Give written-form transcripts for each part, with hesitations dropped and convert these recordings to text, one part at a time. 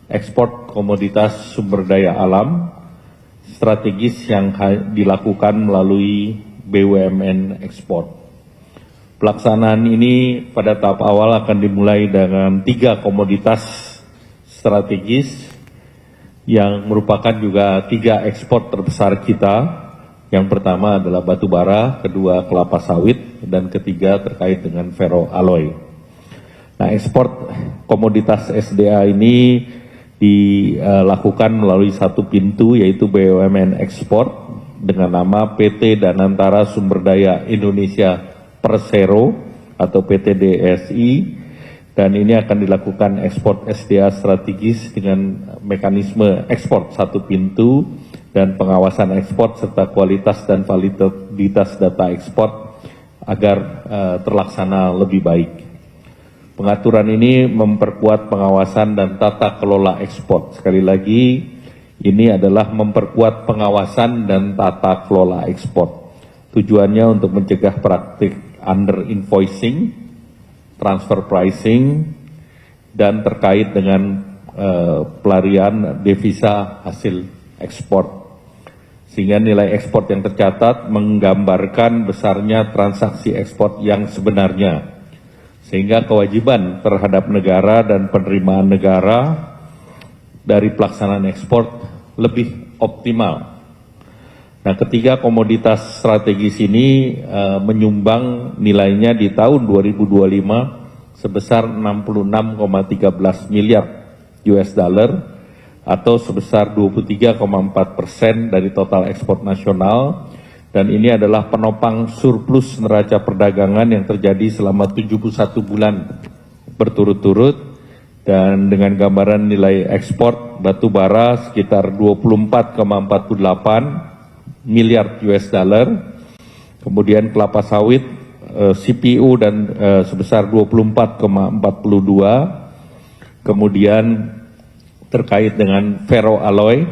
ekspor komoditas sumber daya alam strategis yang dilakukan melalui BUMN ekspor. Pelaksanaan ini pada tahap awal akan dimulai dengan 3 komoditas strategis yang merupakan juga 3 ekspor terbesar kita. Yang pertama adalah batu bara, kedua kelapa sawit, dan ketiga terkait dengan ferroalloy. Nah, ekspor komoditas SDA ini dilakukan melalui satu pintu, yaitu BUMN ekspor dengan nama PT Danantara Sumber Daya Indonesia Persero atau PT DSI, dan ini akan dilakukan ekspor SDA strategis dengan mekanisme ekspor satu pintu dan pengawasan ekspor serta kualitas dan validitas data ekspor agar terlaksana lebih baik. Pengaturan ini memperkuat pengawasan dan tata kelola ekspor. Sekali lagi, ini adalah memperkuat pengawasan dan tata kelola ekspor. Tujuannya untuk mencegah praktik under invoicing, transfer pricing, dan terkait dengan pelarian devisa hasil ekspor. Sehingga nilai ekspor yang tercatat menggambarkan besarnya transaksi ekspor yang sebenarnya. Sehingga kewajiban terhadap negara dan penerimaan negara dari pelaksanaan ekspor lebih optimal. Nah, ketiga komoditas strategis ini menyumbang nilainya di tahun 2025 sebesar 66,13 miliar US dollar atau sebesar 23,4% dari total ekspor nasional, dan ini adalah penopang surplus neraca perdagangan yang terjadi selama 71 bulan berturut-turut, dan dengan gambaran nilai ekspor batu bara sekitar 24,48 miliar US dollar, kemudian kelapa sawit CPO dan sebesar 24,42, kemudian terkait dengan ferroalloy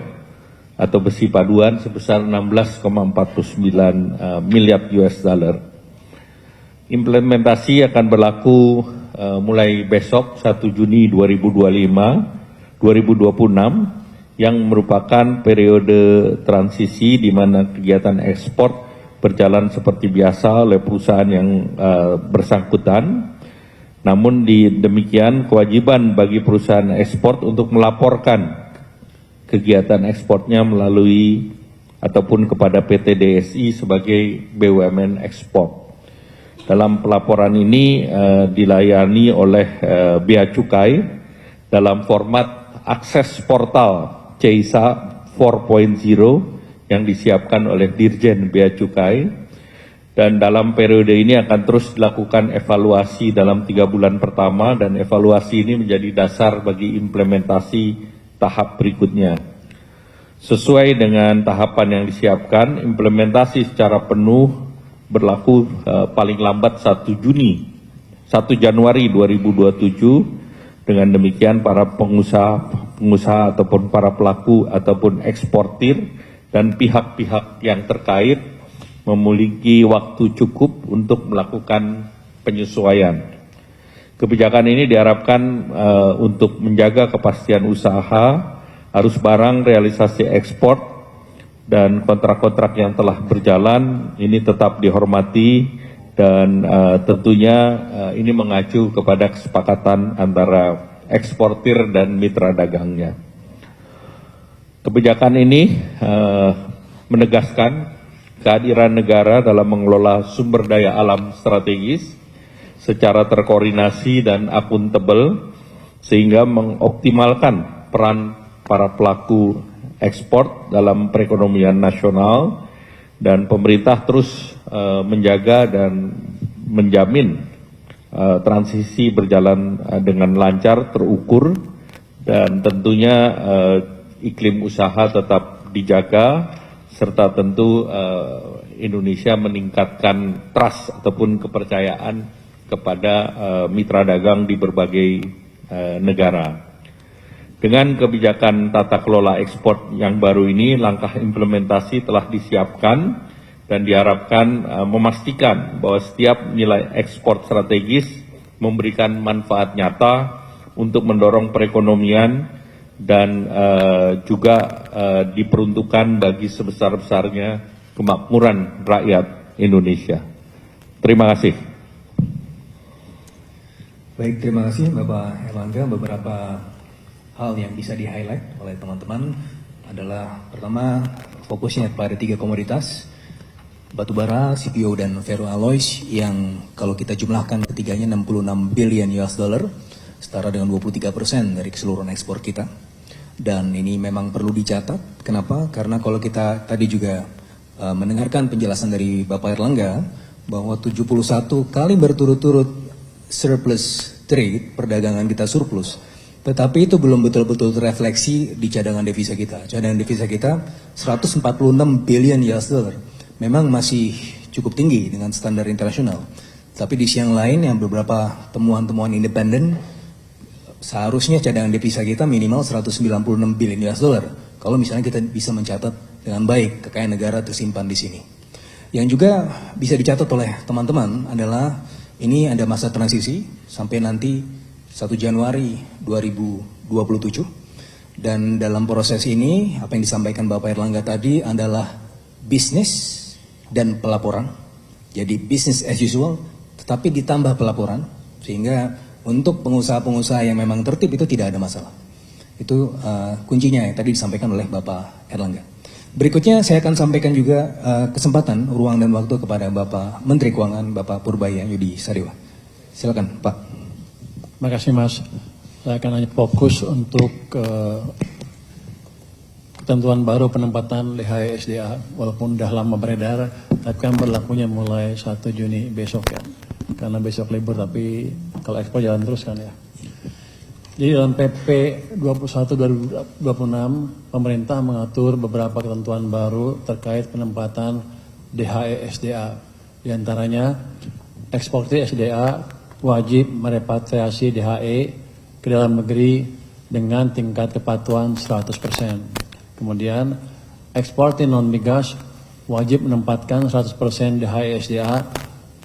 atau besi paduan sebesar 16,49 miliar US dollar. Implementasi akan berlaku mulai besok 1 Juni 2026 yang merupakan periode transisi di mana kegiatan ekspor berjalan seperti biasa oleh perusahaan yang bersangkutan. Namun demikian kewajiban bagi perusahaan ekspor untuk melaporkan kegiatan ekspornya melalui ataupun kepada PT DSI sebagai BUMN ekspor. Dalam pelaporan ini dilayani oleh Bea Cukai dalam format akses portal CISA 4.0 yang disiapkan oleh Dirjen Bea Cukai, dan dalam periode ini akan terus dilakukan evaluasi dalam 3 bulan pertama, dan evaluasi ini menjadi dasar bagi implementasi tahap berikutnya. Sesuai dengan tahapan yang disiapkan, implementasi secara penuh berlaku paling lambat 1 Januari 2027. Dengan demikian para pengusaha ataupun para pelaku ataupun eksportir dan pihak-pihak yang terkait memiliki waktu cukup untuk melakukan penyesuaian. Kebijakan ini diharapkan untuk menjaga kepastian usaha, arus barang, realisasi ekspor, dan kontrak-kontrak yang telah berjalan ini tetap dihormati, dan tentunya ini mengacu kepada kesepakatan antara eksportir dan mitra dagangnya. Kebijakan ini menegaskan kehadiran negara dalam mengelola sumber daya alam strategis secara terkoordinasi dan akuntabel, sehingga mengoptimalkan peran para pelaku ekspor dalam perekonomian nasional, dan pemerintah terus menjaga dan menjamin transisi berjalan dengan lancar, terukur, dan tentunya iklim usaha tetap dijaga, serta tentu Indonesia meningkatkan trust ataupun kepercayaan kepada mitra dagang di berbagai negara. Dengan kebijakan tata kelola ekspor yang baru ini, langkah implementasi telah disiapkan dan diharapkan memastikan bahwa setiap nilai ekspor strategis memberikan manfaat nyata untuk mendorong perekonomian dan juga diperuntukkan bagi sebesar-besarnya kemakmuran rakyat Indonesia. Terima kasih. Baik, terima kasih Bapak Erlangga. Beberapa hal yang bisa di-highlight oleh teman-teman adalah pertama, fokusnya pada 3 komoditas, batubara, CPO, dan ferroalloys yang kalau kita jumlahkan ketiganya 66 billion US dollar, setara dengan 23% dari keseluruhan ekspor kita. Dan ini memang perlu dicatat. Kenapa? Karena kalau kita tadi juga mendengarkan penjelasan dari Bapak Erlangga bahwa 71 kali berturut-turut surplus trade, perdagangan kita surplus. Tetapi itu belum betul-betul terefleksi di cadangan devisa kita. Cadangan devisa kita 146 billion US dollar. Memang masih cukup tinggi dengan standar internasional. Tapi di sisi yang lain yang beberapa temuan-temuan independen, seharusnya cadangan devisa kita minimal 196 billion US dollar. Kalau misalnya kita bisa mencatat dengan baik kekayaan negara tersimpan di sini. Yang juga bisa dicatat oleh teman-teman adalah ini ada masa transisi sampai nanti 1 Januari 2027. Dan dalam proses ini apa yang disampaikan Bapak Erlangga tadi adalah bisnis dan pelaporan. Jadi business as usual tetapi ditambah pelaporan sehingga untuk pengusaha-pengusaha yang memang tertib itu tidak ada masalah. Itu kuncinya yang tadi disampaikan oleh Bapak Erlangga. Berikutnya saya akan sampaikan juga kesempatan, ruang dan waktu kepada Bapak Menteri Keuangan, Bapak Purbaya Yudi Sariwa. Silakan Pak. Terima kasih Mas. Saya akan hanya fokus untuk ketentuan baru penempatan DHE SDA, walaupun sudah lama beredar, tapi kan berlakunya mulai 1 Juni besok ya. Karena besok libur, tapi kalau ekspor jalan terus kan ya. Jadi dalam PP 21/2026, pemerintah mengatur beberapa ketentuan baru terkait penempatan DHE SDA. Di antaranya, eksportir SDA wajib merepatriasi DHE ke dalam negeri dengan tingkat kepatuhan 100%. Kemudian, eksportir non-migas wajib menempatkan 100% DHE SDA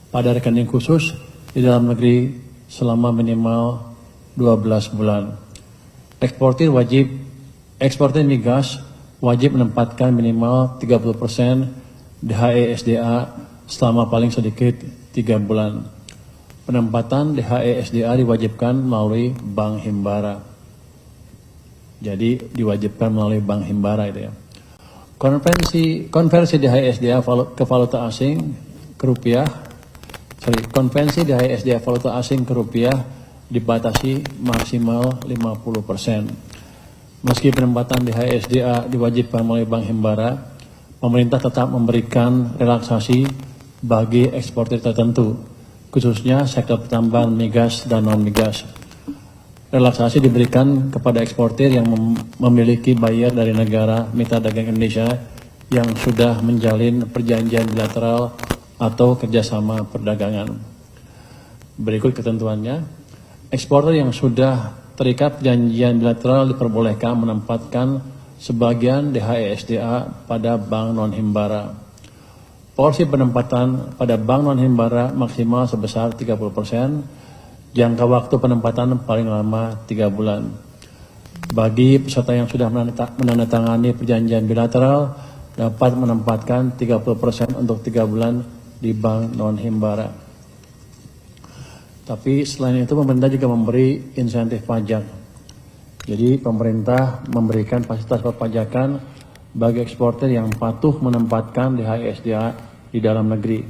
pada rekening khusus di dalam negeri selama minimal 12 bulan. Eksportir migas wajib menempatkan minimal 30% DHE SDA selama paling sedikit 3 bulan. Penempatan DHE SDA diwajibkan melalui Bank Himbara. Jadi diwajibkan melalui Bank Himbara itu ya. Konversi DHE SDA ke valuta asing ke rupiah. Konversi DHE SDA valuta asing ke rupiah dibatasi maksimal 50%. Meski penempatan DHE SDA diwajibkan melalui Bank Himbara, pemerintah tetap memberikan relaksasi bagi eksportir tertentu, khususnya sektor pertambangan migas dan non-migas. Relaksasi diberikan kepada eksportir yang memiliki buyer dari negara mitra dagang Indonesia yang sudah menjalin perjanjian bilateral atau kerjasama perdagangan. Berikut ketentuannya. Eksportir yang sudah terikat perjanjian bilateral diperbolehkan menempatkan sebagian DHE SDA pada bank non-himbara. Porsi penempatan pada bank non-himbara maksimal sebesar 30%, jangka waktu penempatan paling lama 3 bulan. Bagi peserta yang sudah menandatangani perjanjian bilateral, dapat menempatkan 30% untuk 3 bulan di bank non-himbara. Tapi selain itu pemerintah juga memberi insentif pajak. Jadi pemerintah memberikan fasilitas perpajakan bagi eksportir yang patuh menempatkan DHE SDA di dalam negeri.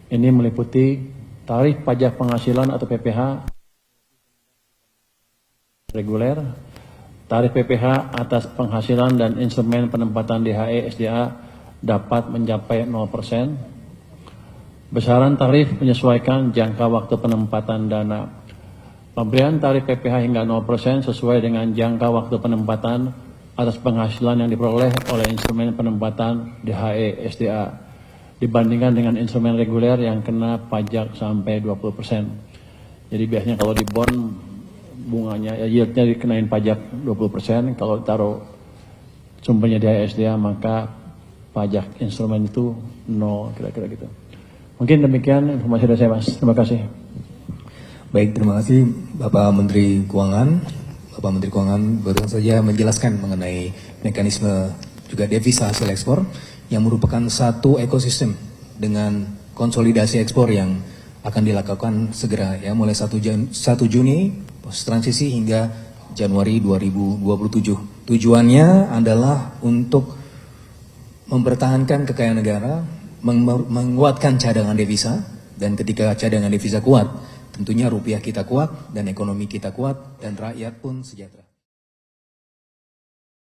Ini meliputi tarif pajak penghasilan atau PPH reguler, tarif PPH atas penghasilan dan instrumen penempatan DHE SDA dapat mencapai 0%. Besaran tarif menyesuaikan jangka waktu penempatan dana. Pemberian tarif PPH hingga 0% sesuai dengan jangka waktu penempatan atas penghasilan yang diperoleh oleh instrumen penempatan DHE SDA dibandingkan dengan instrumen reguler yang kena pajak sampai 20%. Jadi biasanya kalau di bond bunganya, yieldnya dikenain pajak 20%, kalau taruh sumbernya DHE SDA maka pajak instrumen itu 0, kira-kira gitu. Mungkin demikian informasi dari saya Mas. Terima kasih. Baik, terima kasih Bapak Menteri Keuangan. Bapak Menteri Keuangan baru saja menjelaskan mengenai mekanisme juga devisa hasil ekspor yang merupakan satu ekosistem dengan konsolidasi ekspor yang akan dilakukan segera ya mulai 1 Juni pos transisi hingga Januari 2027. Tujuannya adalah untuk mempertahankan kekayaan negara, menguatkan cadangan devisa, dan ketika cadangan devisa kuat, tentunya rupiah kita kuat dan ekonomi kita kuat dan rakyat pun sejahtera.